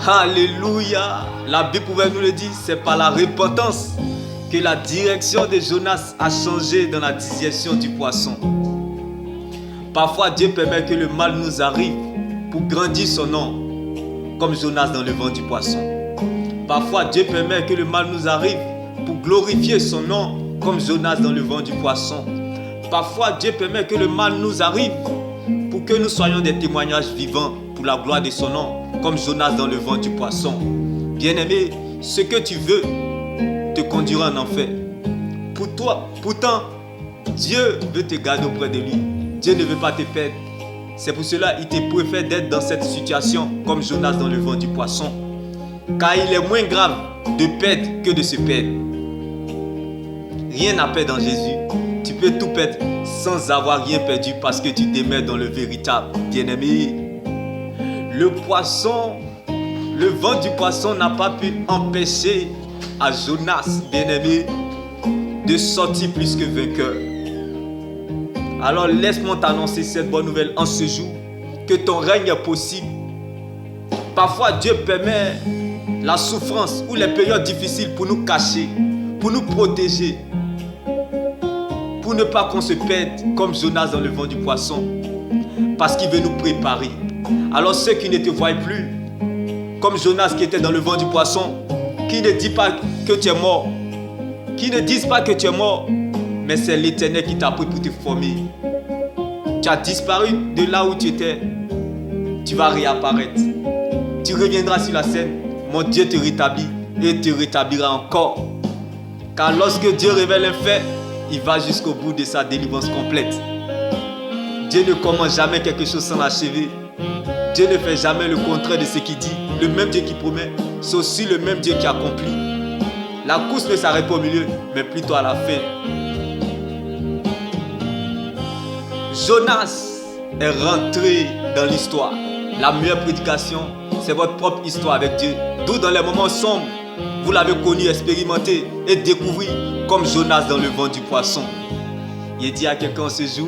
Alléluia. La Bible pouvait nous le dire, c'est par la repentance que la direction de Jonas a changé dans la digestion du poisson. Parfois, Dieu permet que le mal nous arrive pour grandir son nom, comme Jonas dans le ventre du poisson. Parfois, Dieu permet que le mal nous arrive pour glorifier son nom, comme Jonas dans le ventre du poisson. Parfois, Dieu permet que le mal nous arrive pour que nous soyons des témoignages vivants pour la gloire de son nom, comme Jonas dans le ventre du poisson. Bien-aimé, ce que tu veux te conduira en enfer. Pour toi, pourtant, Dieu veut te garder auprès de lui. Dieu ne veut pas te perdre. C'est pour cela qu'il te préfère d'être dans cette situation comme Jonas dans le ventre du poisson. Car il est moins grave de perdre que de se perdre. Rien n'a perdre en Jésus. Tu peux tout perdre sans avoir rien perdu parce que tu demeures dans le véritable. Bien-aimé, le ventre du poisson n'a pas pu empêcher à Jonas, bien-aimé, de sortir plus que vainqueur. Alors laisse-moi t'annoncer cette bonne nouvelle en ce jour, que ton règne est possible. Parfois Dieu permet la souffrance ou les périodes difficiles pour nous cacher, pour nous protéger, pour ne pas qu'on se perde comme Jonas dans le ventre du poisson, parce qu'il veut nous préparer. Alors ceux qui ne te voient plus, comme Jonas qui était dans le ventre du poisson, qui ne dit pas que tu es mort, qui ne disent pas que tu es mort, mais c'est l'Éternel qui t'a pris pour te former. Tu as disparu de là où tu étais, tu vas réapparaître. Tu reviendras sur la scène, mon Dieu te rétablit et te rétablira encore. Car lorsque Dieu révèle un fait, il va jusqu'au bout de sa délivrance complète. Dieu ne commence jamais quelque chose sans l'achever. Dieu ne fait jamais le contraire de ce qu'il dit. Le même Dieu qui promet, c'est aussi le même Dieu qui accomplit. La course ne s'arrête pas au milieu, mais plutôt à la fin. Jonas est rentré dans l'histoire. La meilleure prédication, c'est votre propre histoire avec Dieu. D'où dans les moments sombres, vous l'avez connu, expérimenté et découvert comme Jonas dans le ventre du poisson. Il dit à quelqu'un ce jour,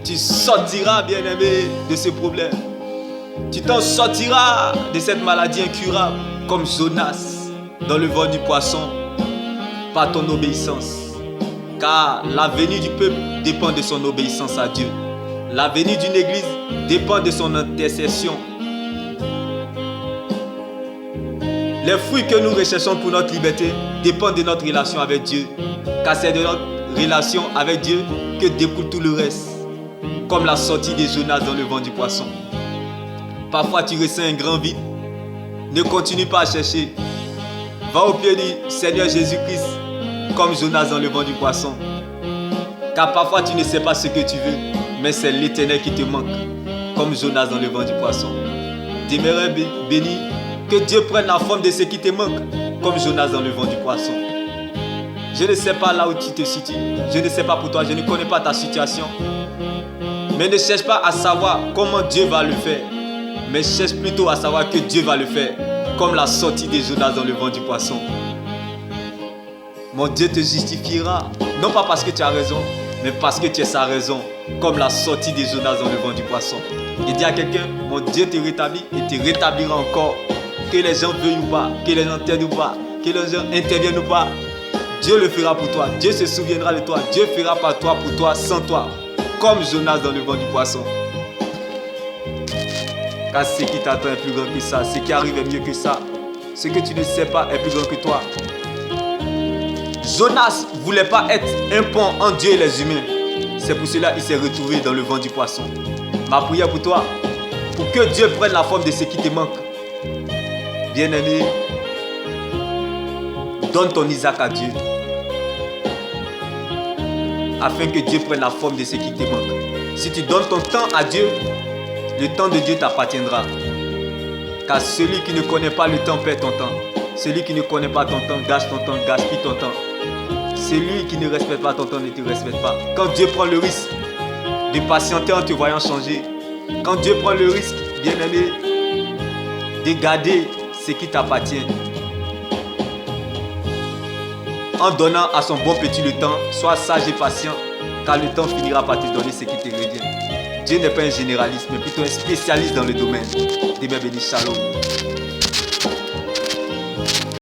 tu sortiras, bien-aimé, de ce problème. Tu t'en sortiras de cette maladie incurable comme Jonas dans le ventre du poisson par ton obéissance. Car la venue du peuple dépend de son obéissance à Dieu. La venue d'une église dépend de son intercession. Les fruits que nous recherchons pour notre liberté dépendent de notre relation avec Dieu. Car c'est de notre relation avec Dieu que découle tout le reste. Comme la sortie de Jonas dans le ventre du poisson. Parfois tu ressens un grand vide. Ne continue pas à chercher. Va au pied du Seigneur Jésus-Christ comme Jonas dans le ventre du poisson. Car parfois tu ne sais pas ce que tu veux, mais c'est l'Éternel qui te manque, comme Jonas dans le ventre du poisson. Demeure béni, que Dieu prenne la forme de ce qui te manque, comme Jonas dans le ventre du poisson. Je ne sais pas là où tu te situes, je ne sais pas pour toi, je ne connais pas ta situation. Mais ne cherche pas à savoir comment Dieu va le faire, mais cherche plutôt à savoir que Dieu va le faire, comme la sortie de Jonas dans le ventre du poisson. Mon Dieu te justifiera, non pas parce que tu as raison, mais parce que tu es sa raison, comme la sortie de Jonas dans le ventre du poisson. Il dit à quelqu'un, mon Dieu te rétablit et te rétablira encore. Que les gens veuillent ou pas, que les gens t'aident ou pas, que les gens interviennent ou pas, Dieu le fera pour toi. Dieu se souviendra de toi. Dieu fera par toi, pour toi, sans toi, comme Jonas dans le ventre du poisson. Car ce qui t'attend est plus grand que ça, ce qui arrive est mieux que ça. Ce que tu ne sais pas est plus grand que toi. Jonas ne voulait pas être un pont entre Dieu et les humains. C'est pour cela qu'il s'est retrouvé dans le ventre du poisson. Ma prière pour toi, pour que Dieu prenne la forme de ce qui te manque. Bien-aimé, donne ton Isaac à Dieu, afin que Dieu prenne la forme de ce qui te manque. Si tu donnes ton temps à Dieu, le temps de Dieu t'appartiendra. Car celui qui ne connaît pas le temps perd ton temps. Celui qui ne connaît pas ton temps gâche ton temps, gaspille ton temps. Celui qui ne respecte pas ton temps ne te respecte pas. Quand Dieu prend le risque de patienter en te voyant changer, quand Dieu prend le risque, bien-aimé, de garder ce qui t'appartient, en donnant à son bon petit le temps, sois sage et patient, car le temps finira par te donner ce qui te revient. Dieu n'est pas un généraliste, mais plutôt un spécialiste dans le domaine. Demeure béni, shalom.